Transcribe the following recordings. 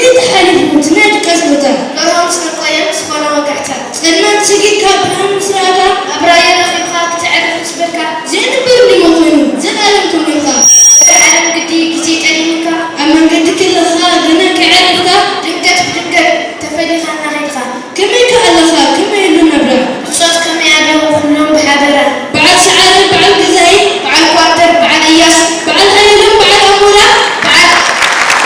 كيف حالي متناد كسبته لهم سنقيم سخونة وقعتها سلمان سجيك كابرهم سراتا أبرايا رخيخاك تعرف سبركا زين برني مخنو زين ألمكم يخاف العالم قدي كتيت علمك أما قد كل خا جناك عرفتا دقت بدقت تفدي خانا هيدخا كم يكألخا كم يلون أبرا صوت كم يعلموا كلهم بحضرة بعد سعر بعد جزاي بعد كوارتر بعد إياس بعد هيلون بعد أمورا بعد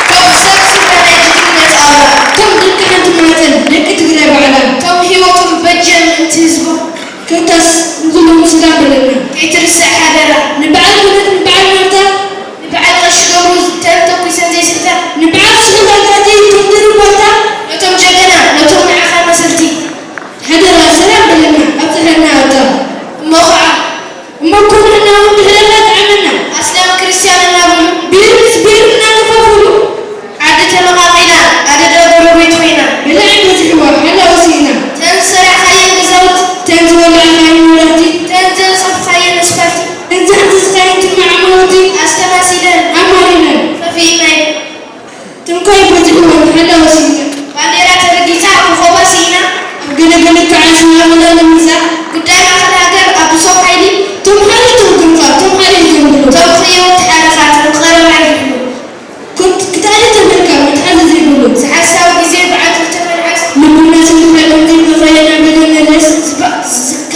توسط سبنا يجدين يتعارى كم دك أنت ماتن دك تقرأ بعدا كم هيوكم بجم انتزبو كتاس نقولهم سلام لنا كيترسع حضرة نبعد ولد نبعد مرتا بعد غش قبروز تلتو كيسان زي ستا نبعد سلام قادي تقدر مرتا نتوم جدنا نتوم عخا مسلتي هذا سلام لنا أبتحنا أتا موقع ما كنا نقول هلا تعملنا أسلام كريستيان نابل بيرنا نفهمه عادة مقاقينا عادة ضروري توينا بلا عندنا حوار هلا وسينا تنسر خاين بزوت تنزل على مراتي تنزل صف خاين نسبتي تنزل تسخين مع موتي أستمع سيدان أمرنا ففي إيمان تنكوي بتقول هلا وسينا بانديرا ترقيتا وخوة سينا قلنا كعشنا ولا نمسا قدام أخذ هاجر أبو صوف عيدي تمحلي تمكنها تمحلي تمكنها توخيو تحركات القرار عيدي كنت كتالي تمكن متحدث يقولون سحسا وجزير بعد ترتفع العز من الناس اللي يقولون بفاينا بدون الناس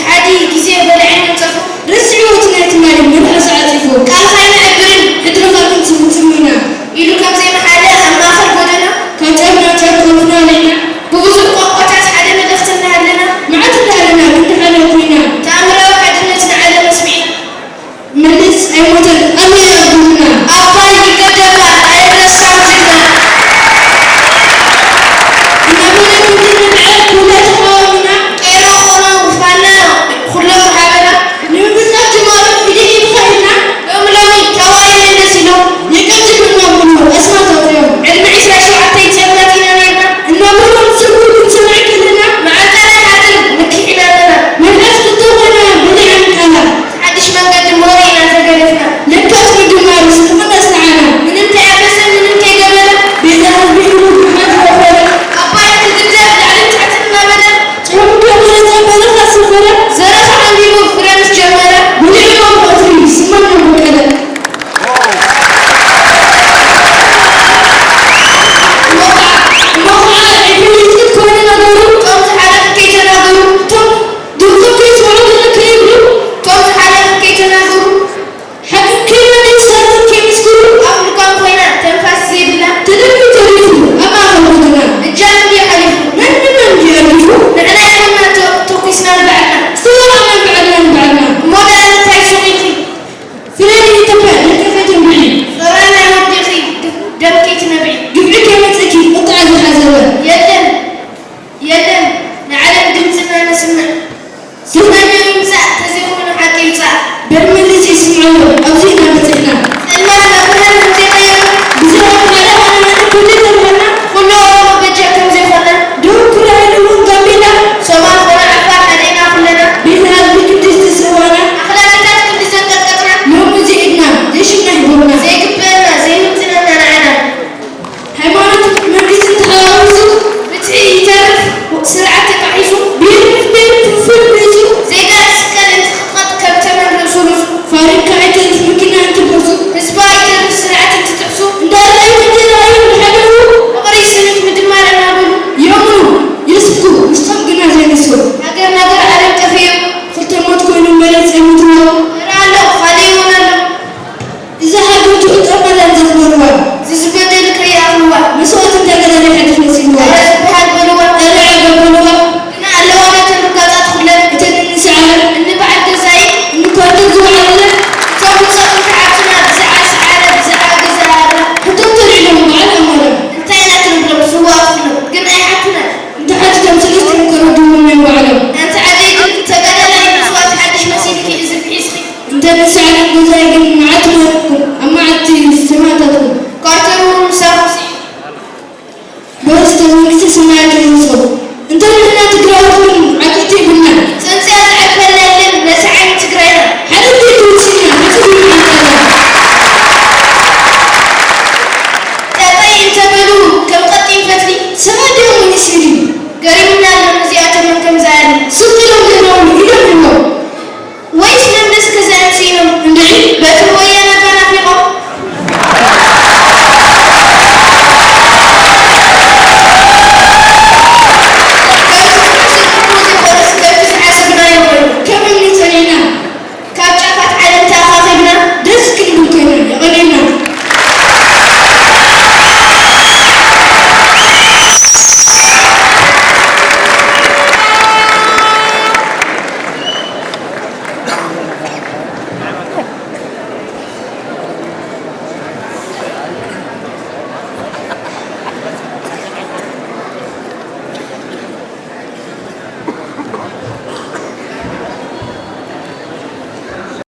عادي جزير بلعين نتفو رسعوا تناتمالي من الأسعات فوق كان خاين عبرين ادرفا كنت متمنا يلو كم زي محالة أما آخر بودنا كتبنا تكوفنا لنا بوزو قوقتات حدا مدختنا لنا معتنا لنا كنت حالة فينا تامرا وحدنتنا على مسمعين ملس أي مدن أمي أبونا أباي قدفا أين الساعتنا نبينا كنتنا نعرف ولا تخاومنا كيرو خنا وفانا خلو حابنا نبينا جمارة بدي بخيرنا يوم لومي كواين نسلو يكتب النبوة أسمع تطيب علم عيسى شو عطي جنتنا نيرنا النبوة نسوي بنسمعك لنا مع ذلك حاضر نكحنا لنا من أجل طولنا بدي عنكنا حدش ما قدم ورينا تقرفنا لكت بدمار سخنا سعنا من انت عبسا من انت قبلا بيزهر بيقولوا بحاجة وفرق أباي تقدر لعلم تعتنا بدا هم كانوا يتقبلوا خسفرة زرق عندي مفرنس جمالة ونعمل بطريق سمعنا بكذا موقع عبريت كون نظروا توم تحالف كي تناظروا تم دكتور كيس وعودنا كيبلو توم تحالف كي تناظروا حكم كيما نكسر كيمسكرو أفلكم خوينا تنفس زي بلا تدري تعرفوا أما أخذنا الجانب دي حليفو من يعرفوا نحن يحنا توقسنا لبعضنا سواء بعدنا مودا تايسونيكي فلان يتبع لك فتن معي غرانا وديخي دم كي تنبعي قبعك يا متأكي قطع الحزوان يدن نعلم دمتنا نسمع سمعنا يمسع تزيقون حكي يمسع برملس يسمعون أو زينا بتحنا سلمان لكنا نمزينا بزرعة على أنا كل ترهنا كله بجاكم زي خلنا دون كل علمون قبلنا سوما خونا عفار علينا كلنا بيذهب بكدس تسوانا أخلاقات كل زنقتنا يوم زيدنا ليش نحبونا زي قبلنا زي نمتنا نعنا حيوانات مجلس التحاوزو بتعي يتعرف سرعة تقعيسو بيرف بيرسو زي دار سكال انت خطط كبتنا الرسول فارق كعيتل ممكن أن تبرسو هسباي تعرف سرعة انت تحسو دار لا يمكن أن يحبه وغري سنة مدمار نابلو يومو يسكو مستقنا زي نسو هاجر نظر على الكفير قلت الموت كون ملت يموتوا رالو خليونا له إذا حبيتوا أتأمل أن تخبروا زبدة لك يا أخوة مسوات انت قد حدث نسيوا أرز بحال بلوة العب بلوغة كنا اللوانا تنرقات أدخلنا تدني سعر إن بعد جزاي انك تدزوا على توم صوت تعبتنا بزعة سعادة بزعة جزارة حتى لهم بعد أمرا انتهينا تنبلو سوا أخلو قلنا يا حتنا انت حاجة تمسلس تنكردوا من وعلم أنت عديد تقدر لأي نسوات حدش مسيرك إذن حيسك انت نسعر الجزائر معتمركم أما عدتي السماء تدخل كارتر ومساوسي بس تنكس سماعة